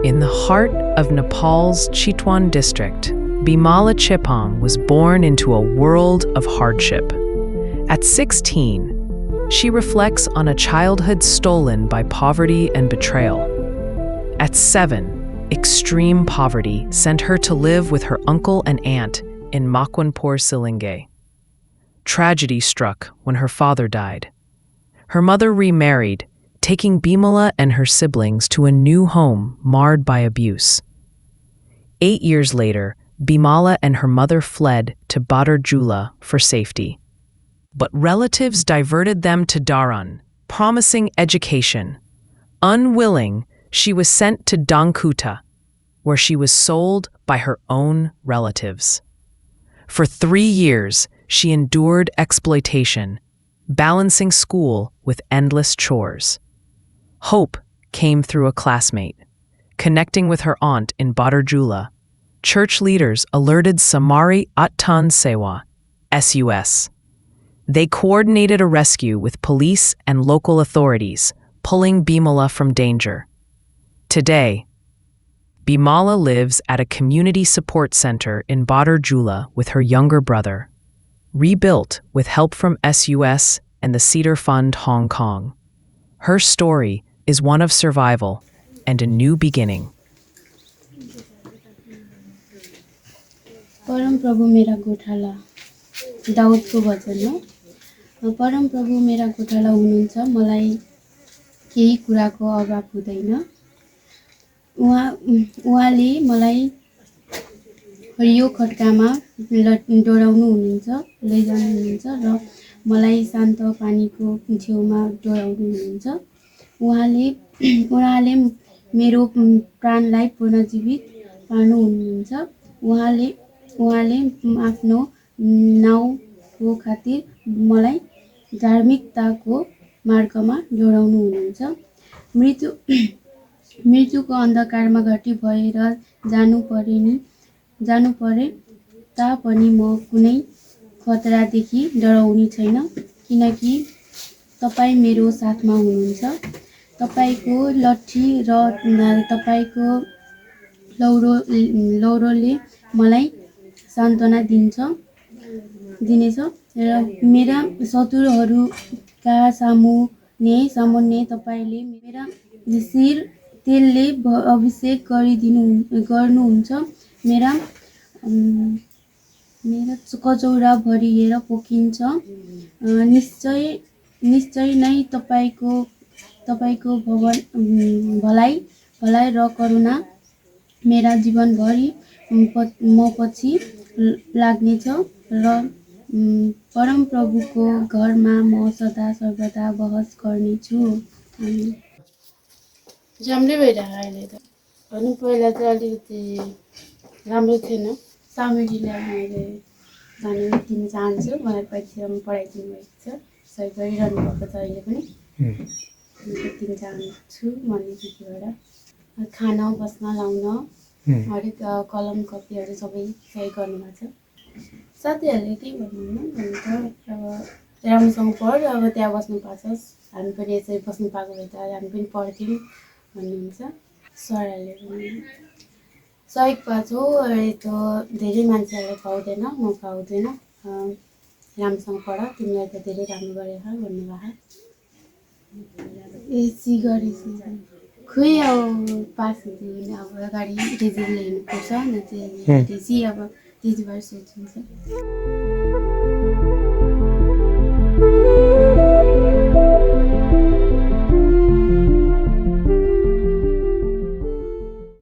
In the heart of Nepal's Chitwan district, Bimala Chepang was born into a world of hardship. At 16, she reflects on a childhood stolen by poverty and betrayal. At 7, extreme poverty sent her to live with her uncle and aunt in Makwanpur Silingay. Tragedy struck when her father died. Her mother remarried, taking Bimala and her siblings to a new home marred by abuse. 8 years later, Bimala and her mother fled to Badar Jula for safety. But relatives diverted them to Dharan, promising education. Unwilling, she was sent to Dangkuta, where she was sold by her own relatives. For 3 years, she endured exploitation, balancing school with endless chores. Hope came through a classmate. Connecting with her aunt in Badar Jula, church leaders alerted Samari Uttan Sewa, SUS. They coordinated a rescue with police and local authorities, pulling Bimala from danger. Today, Bimala lives at a community support center in Badar Jula with her younger brother, rebuilt with help from SUS and the Cedar Fund Hong Kong. Her story is one of survival and a new beginning. परम प्रभु मेरा गोठाला दाउदको भजन हो। परम प्रभु मेरा गोठाला हुनुहुन्छ, मलाई केही कुराको अभाव हुँदैन। उहाँले मलाई हरियो खड्कामा डोराउनु हुनुहुन्छ, लैजानु हुनुहुन्छ र मलाई शान्त पानीको छेउमा डोराउनु हुनुहुन्छ। उहाँले मेरो प्राणलाई पुनर्जीवित पार्नु हुनुहुन्छ। उहाँले आफ्नो नाउँको खातिर मलाई धार्मिकताको मार्गमा डोराउनु हुनुहुन्छ। मृत्युको अन्धकारमा घटी भएर जानु परे तापनि म कुनै खतरादेखि डराउने छैन, किनकि तपाईँ मेरो साथमा हुनुहुन्छ। तपाईको लट्ठी र तपाईको लौरोले मलाई सान्त्वना दिनेछ र मेरा शत्रुहरूका सामुन्ने तपाईले मेरा शिर तेलले अभिषेक गर्नुहुन्छ। मेरा कचौरा भरिएर पोखिन्छ। निश्चय नै तपाईको भलाइ र करुणा मेरा जीवनभरि म पछि लाग्नेछ र परम प्रभुको घरमा म सदा सर्वदा बहस गर्नेछु। राम्रै भइरहेको अहिले त। अनि पहिला चाहिँ अलिकति राम्रो थिएन। सामग्रीलाई मैले धन्यवाद दिन चाहन्छु। मलाई परीक्षामा पढाइदिनु भएको छ, सहयोग गरिरहनु भएको छ। अहिले पनि दिन चाहन्छु मैले त्यतिबाट खाना बस्न लाउन हरेक कलम कपीहरू सबै सहयोग गर्नुभएको छ। साथीहरूले के भन्नुहुन्न भने त अब राम्रोसँग पढ, अब त्यहाँ बस्नु पाछस्, हामी पनि यसरी बस्नु पाएको भए त हामी पनि पढ्थ्यौँ भन्नुहुन्छ। सरहरूले पनि सहयोग पाएको छु। यस्तो धेरै मान्छेहरूले पाउँदैन, म पाउँदैन। राम्रोसँग पढ, तिमीलाई त धेरै राम्रो गरेर भन्नुभएको। एसी गरेपछि खोइ अब पास हुँदै भने अब अगाडि रिजल्ट हेर्नुपर्छ, न चाहिँ अब त्यति भएर सोचिन्छ।